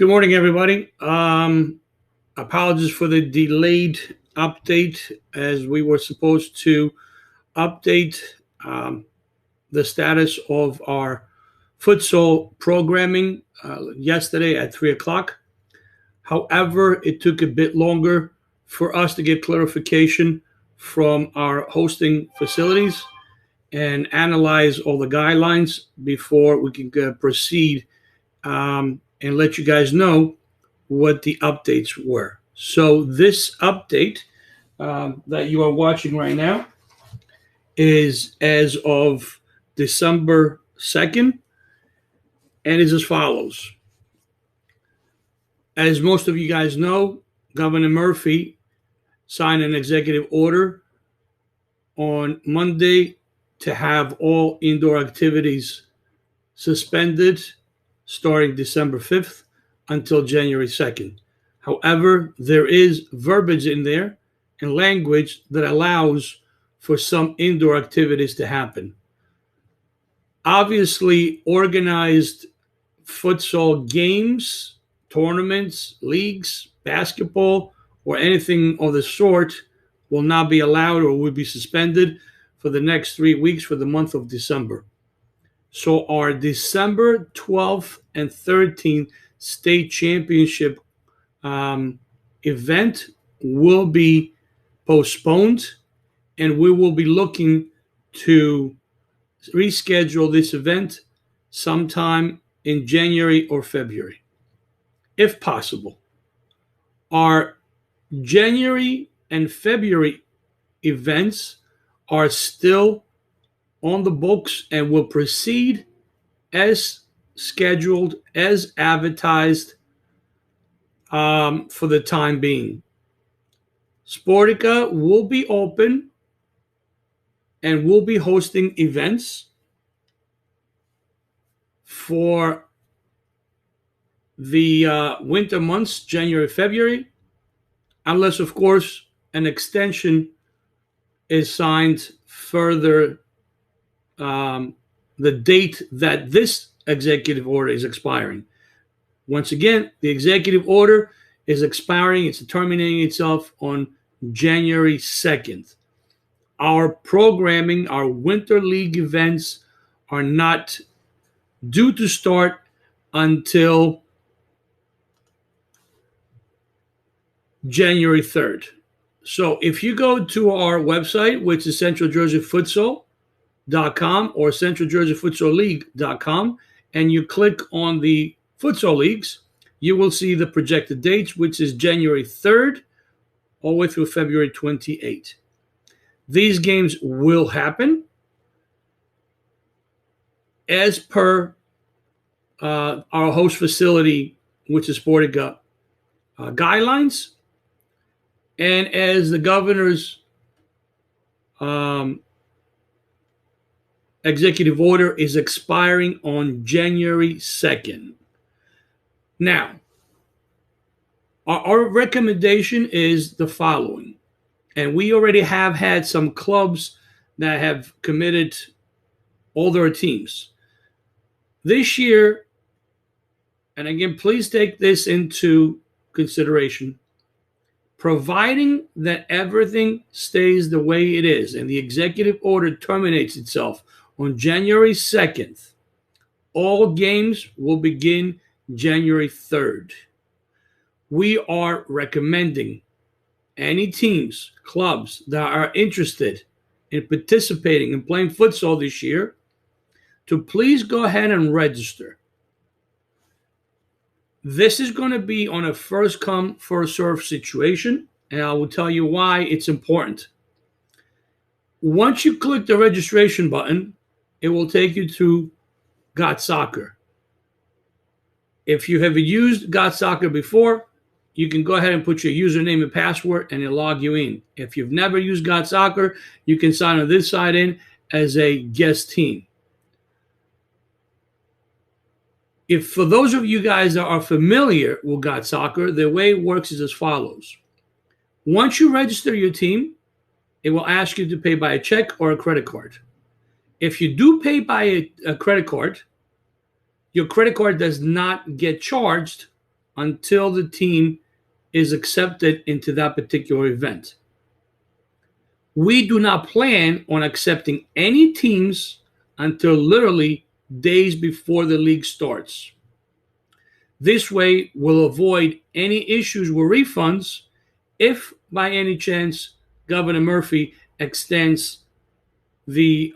Good morning, everybody. Apologies for the delayed update as we were supposed to update um, the status of our futsal programming yesterday at 3 o'clock. However, it took a bit longer for us to get clarification from our hosting facilities and analyze all the guidelines before we can proceed and let you guys know what the updates were. So this update that you are watching right now is as of December 2nd and is as follows. As most of you guys know, Governor Murphy signed an executive order on Monday to have all indoor activities suspended starting December 5th until January 2nd. However, there is verbiage in there and language that allows for some indoor activities to happen. Obviously, organized futsal games, tournaments, leagues, basketball, or anything of the sort will not be allowed or will be suspended for the next 3 weeks for the month of December. So our December 12th and 13th state championship event will be postponed, and we will be looking to reschedule this event sometime in January or February, if possible. Our January and February events are still on the books and will proceed as scheduled, as advertised for the time being. Sportica will be open and will be hosting events for the winter months, January, February, unless, of course, an extension is signed further the date that this executive order is expiring. Once again, the executive order is expiring. It's terminating itself on January 2nd. Our programming, our Winter League events are not due to start until January 3rd. So if you go to our website, which is centraljerseyfutsal.com or centraljerseyfutsalleague.com, and you click on the futsal leagues, you will see the projected dates, which is January 3rd all the way through February 28th. These games will happen as per our host facility, which is Sportica, guidelines, and as the governor's executive order is expiring on January 2nd. Now, our recommendation is the following, and we already have had some clubs that have committed all their teams. This year, and again, please take this into consideration, providing that everything stays the way it is and the executive order terminates itself on January 2nd, all games will begin January 3rd. We are recommending any teams, clubs that are interested in participating in playing futsal this year to please go ahead and register. This is going to be on a first come, first serve situation, and I will tell you why it's important. Once you click the registration button, it will take you to Got Soccer. If you have used Got Soccer before, you can go ahead and put your username and password and it'll log you in. If you've never used Got Soccer, you can sign on this side in as a guest team. If for those of you guys that are familiar with Got Soccer, the way it works is as follows. Once you register your team, it will ask you to pay by a check or a credit card. If you do pay by a credit card, your credit card does not get charged until the team is accepted into that particular event. We do not plan on accepting any teams until literally days before the league starts. This way, we'll avoid any issues with refunds if by any chance Governor Murphy extends the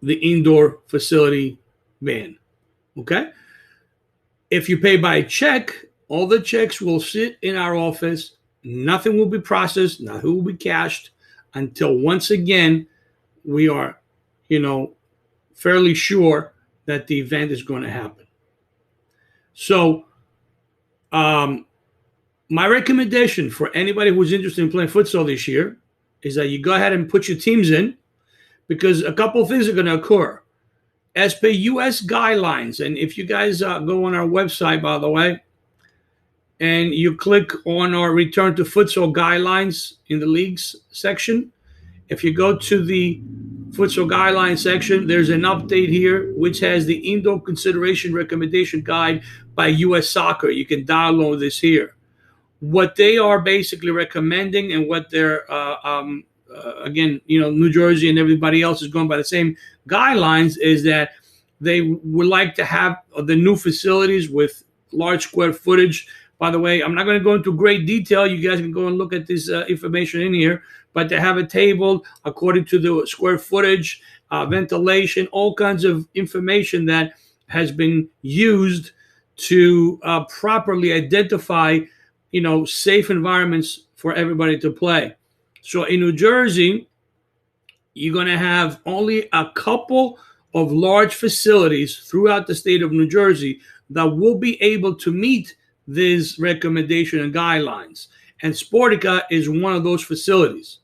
indoor facility ban. Okay? If you pay by check, all the checks will sit in our office. Nothing will be processed, nothing will be cashed until once again we are, fairly sure that the event is going to happen. So, my recommendation for anybody who's interested in playing futsal this year is that you go ahead and put your teams in, because a couple of things are going to occur. As per U.S. guidelines, and if you guys go on our website, by the way, and you click on our Return to Futsal guidelines in the leagues section, if you go to the Futsal guidelines section, there's an update here which has the indoor consideration recommendation guide by U.S. Soccer. You can download this here. What they are basically recommending, and what they're again, New Jersey and everybody else is going by the same guidelines, is that they would like to have the new facilities with large square footage. By the way, I'm not going to go into great detail. You guys can go and look at this information in here, but they have a table according to the square footage, ventilation, all kinds of information that has been used to properly identify, safe environments for everybody to play. So in New Jersey, you're going to have only a couple of large facilities throughout the state of New Jersey that will be able to meet this recommendation and guidelines. And Sportica is one of those facilities.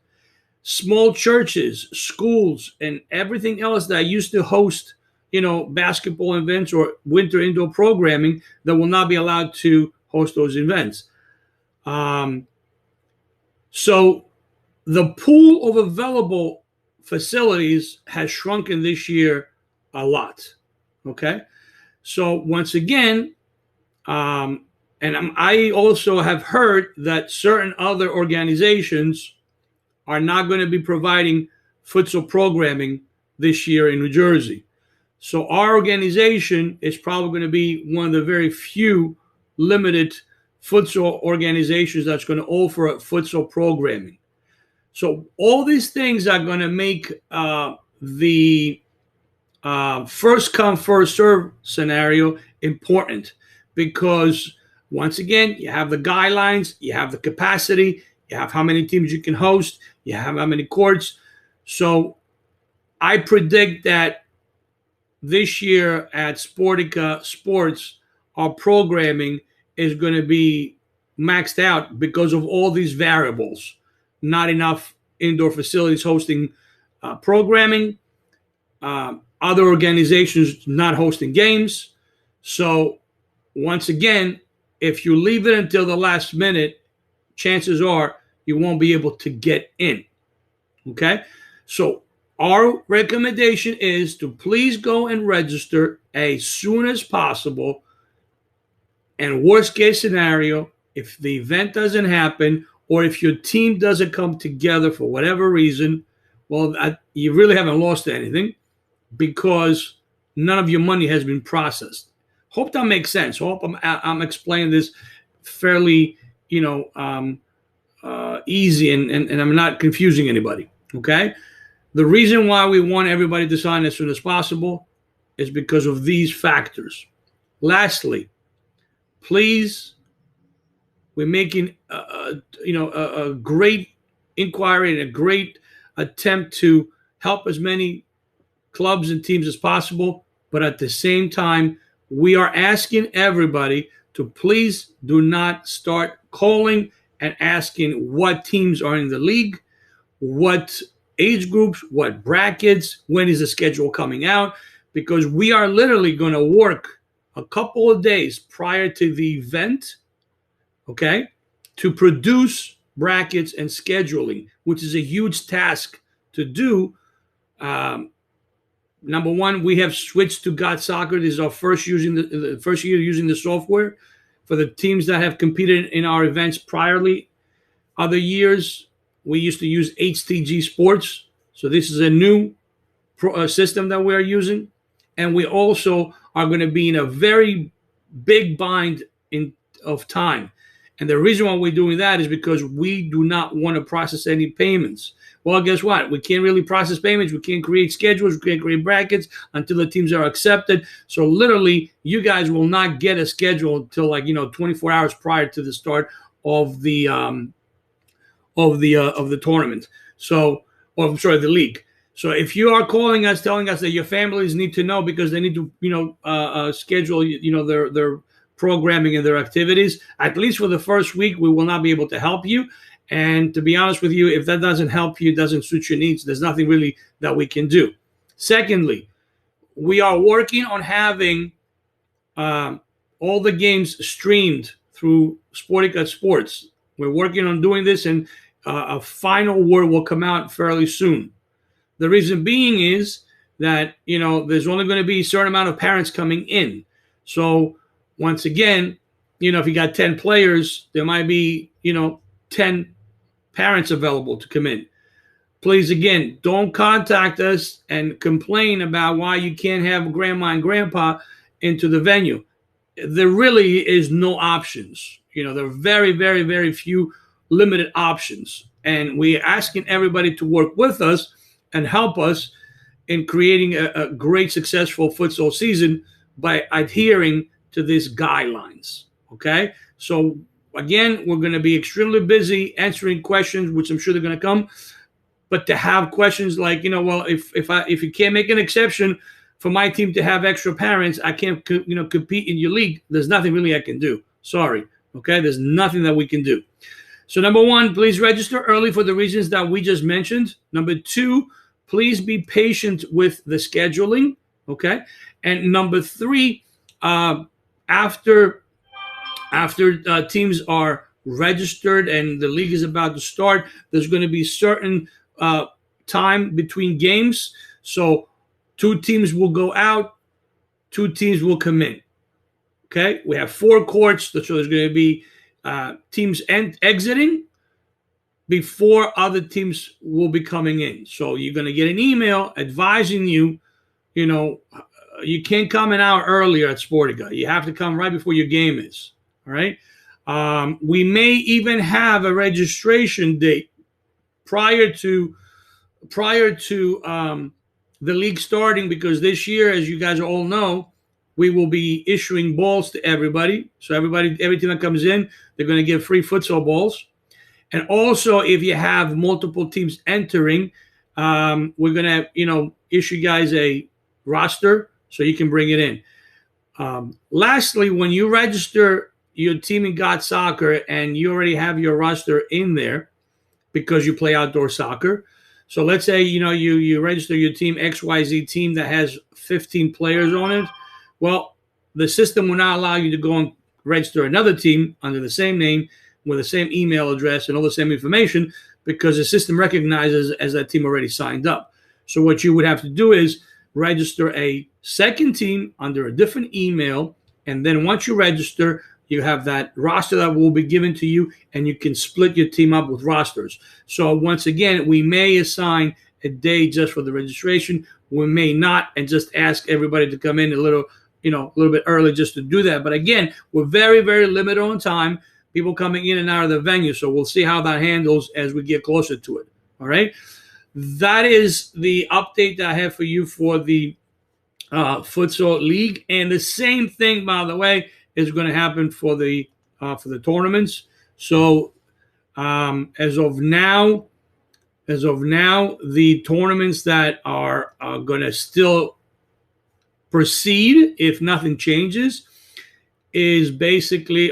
Small churches, schools, and everything else that used to host, basketball events or winter indoor programming, that will not be allowed to host those events. So the pool of available facilities has shrunken this year a lot. Okay. So once again, I also have heard that certain other organizations are not going to be providing futsal programming this year in New Jersey. So our organization is probably going to be one of the very few limited futsal organizations that's going to offer futsal programming. So all these things are going to make the first come, first serve scenario important, because once again, you have the guidelines, you have the capacity, you have how many teams you can host, you have how many courts. So I predict that this year at Sportica Sports, our programming is going to be maxed out because of all these variables. Not enough indoor facilities hosting programming, other organizations not hosting games. So once again, if you leave it until the last minute, chances are you won't be able to get in. Okay? So our recommendation is to please go and register as soon as possible. And worst case scenario, if the event doesn't happen, or if your team doesn't come together for whatever reason, well, you really haven't lost anything, because none of your money has been processed. Hope that makes sense. Hope I'm explaining this fairly, easy, and I'm not confusing anybody. Okay. The reason why we want everybody to sign as soon as possible is because of these factors. Lastly, please, we're making a great inquiry and a great attempt to help as many clubs and teams as possible. But at the same time, we are asking everybody to please do not start calling and asking what teams are in the league, what age groups, what brackets, when is the schedule coming out, because we are literally going to work a couple of days prior to the event, okay, to produce brackets and scheduling, which is a huge task to do, Number one, we have switched to God Soccer. This is our first the first year using the software. For the teams that have competed in our events priorly, other years we used to use HTG Sports. So this is a new system that we are using, and we also are going to be in a very big bind of time. And the reason why we're doing that is because we do not want to process any payments. Well, guess what? We can't really process payments. We can't create schedules. We can't create brackets until the teams are accepted. So literally, you guys will not get a schedule until 24 hours prior to the start of the tournament. So, or I'm sorry, the league. So if you are calling us, telling us that your families need to know because they need to, schedule, their programming and their activities, at least for the first week, we will not be able to help you. And to be honest with you, if that doesn't help you, doesn't suit your needs, there's nothing really that we can do. Secondly, we are working on having all the games streamed through Sportica Sports. We're working on doing this, and a final word will come out fairly soon. The reason being is that, there's only going to be a certain amount of parents coming in. So once again, if you got 10 players, there might be, 10 parents available to come in. Please, again, don't contact us and complain about why you can't have grandma and grandpa into the venue. There really is no options. There are very, very, very few limited options. And we're asking everybody to work with us and help us in creating a great, successful futsal season by adhering to these guidelines. Okay? So, again, we're going to be extremely busy answering questions, which I'm sure they're going to come. But to have questions like, well, if you can't make an exception for my team to have extra parents, I can't, compete in your league. There's nothing really I can do. Sorry. Okay? There's nothing that we can do. So number one, please register early for the reasons that we just mentioned. Number two, please be patient with the scheduling. Okay? And number three, after teams are registered and the league is about to start, there's going to be certain time between games. So 2 teams will go out, 2 teams will come in. Okay? We have 4 courts, so there's going to be teams exiting before other teams will be coming in. So you're going to get an email advising you, you can't come an hour earlier at Sportica. You have to come right before your game is. All right? We may even have a registration date prior to the league starting, because this year, as you guys all know, we will be issuing balls to everybody. So every team that comes in, they're going to get free futsal balls. And also, if you have multiple teams entering, we're going to, issue you guys a roster so you can bring it in. Lastly, when you register your team in God Soccer and you already have your roster in there because you play outdoor soccer. So let's say, you register your team, XYZ team that has 15 players on it. Well, the system will not allow you to go and register another team under the same name with the same email address and all the same information, because the system recognizes as that team already signed up. So what you would have to do is register a second team under a different email, and then once you register, you have that roster that will be given to you, and you can split your team up with rosters. So once again, we may assign a day just for the registration. We may not, and just ask everybody to come in a little bit early just to do that. But again, we're very, very limited on time, people coming in and out of the venue. So we'll see how that handles as we get closer to it. All right. That is the update that I have for you for the Futsal League. And the same thing, by the way, is going to happen for the tournaments. So as of now, the tournaments that are going to still proceed if nothing changes is basically,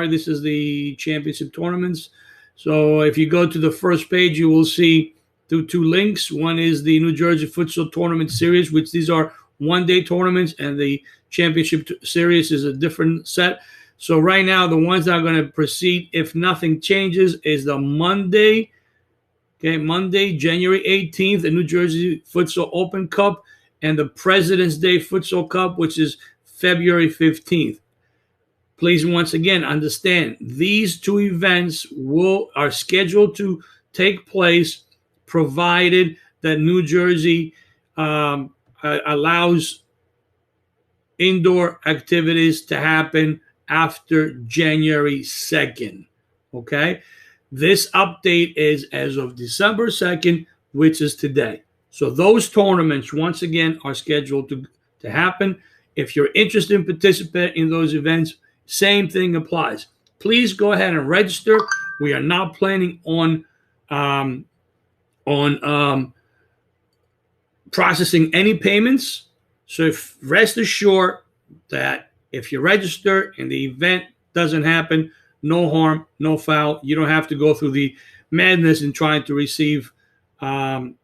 this is the championship tournaments. So if you go to the first page, you will see 2 links. One is the New Jersey Futsal Tournament Series, which these are one-day tournaments, and the championship series is a different set. So right now, the ones that are going to proceed, if nothing changes, is the Monday, January 18th, the New Jersey Futsal Open Cup and the President's Day Futsal Cup, which is February 15th. Please, once again, understand these two events are scheduled to take place, provided that New Jersey allows indoor activities to happen after January 2nd. Okay? This update is as of December 2nd, which is today. So those tournaments, once again, are scheduled to happen. If you're interested in participating in those events, same thing applies. Please go ahead and register. We are not planning on processing any payments. So rest assured that if you register and the event doesn't happen, no harm, no foul. You don't have to go through the madness in trying to receive refunds,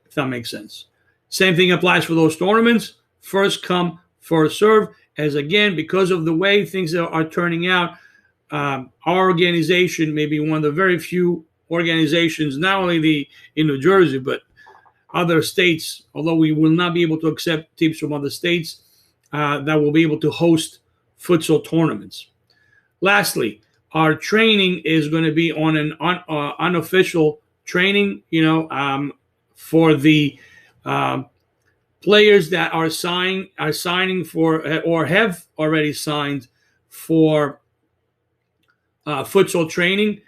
if that makes sense. Same thing applies for those tournaments. First come, first serve. As again, because of the way things are turning out, our organization may be one of the very few organizations, not only in New Jersey, but other states, although we will not be able to accept teams from other states, that will be able to host futsal tournaments. Lastly, our training is going to be on an unofficial training, for the players that are signing for or have already signed for futsal training.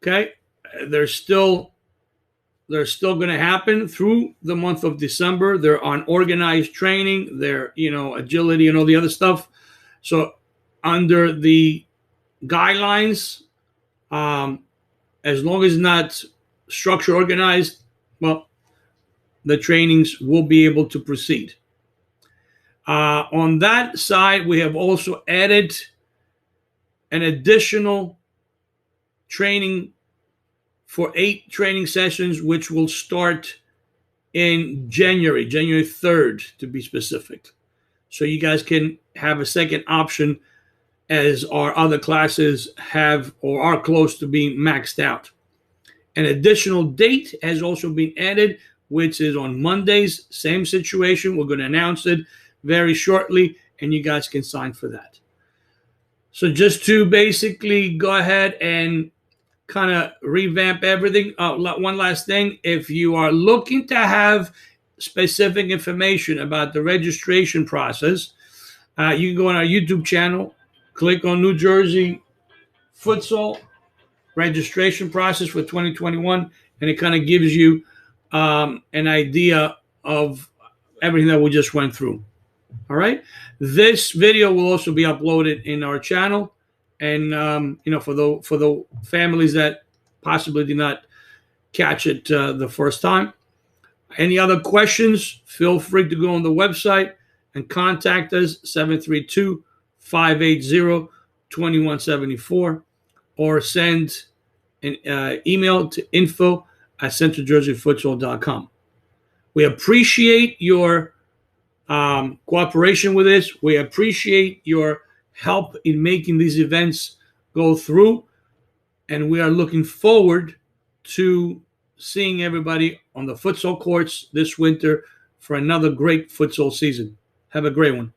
Okay, they're still going to happen through the month of December. They're on organized training, they're agility and all the other stuff. So under the guidelines, as long as not structure organized, well, the trainings will be able to proceed. On that side, we have also added an additional training for 8 training sessions, which will start in January 3rd, to be specific. So you guys can have a second option as our other classes have or are close to being maxed out. An additional date has also been added, which is on Mondays. Same situation. We're going to announce it very shortly, and you guys can sign for that. So just to basically go ahead and kind of revamp everything. One last thing. If you are looking to have specific information about the registration process, you can go on our YouTube channel, click on New Jersey Futsal registration process for 2021, and it kind of gives you an idea of everything that we just went through. All right. This video will also be uploaded in our channel. And, for the families that possibly did not catch it the first time. Any other questions, feel free to go on the website and contact us, 732-580-2174, or send an email to info@centraljerseyfutsal.com. We appreciate your cooperation with this. We appreciate your help in making these events go through, and we are looking forward to seeing everybody on the futsal courts this winter for another great futsal season. Have a great one.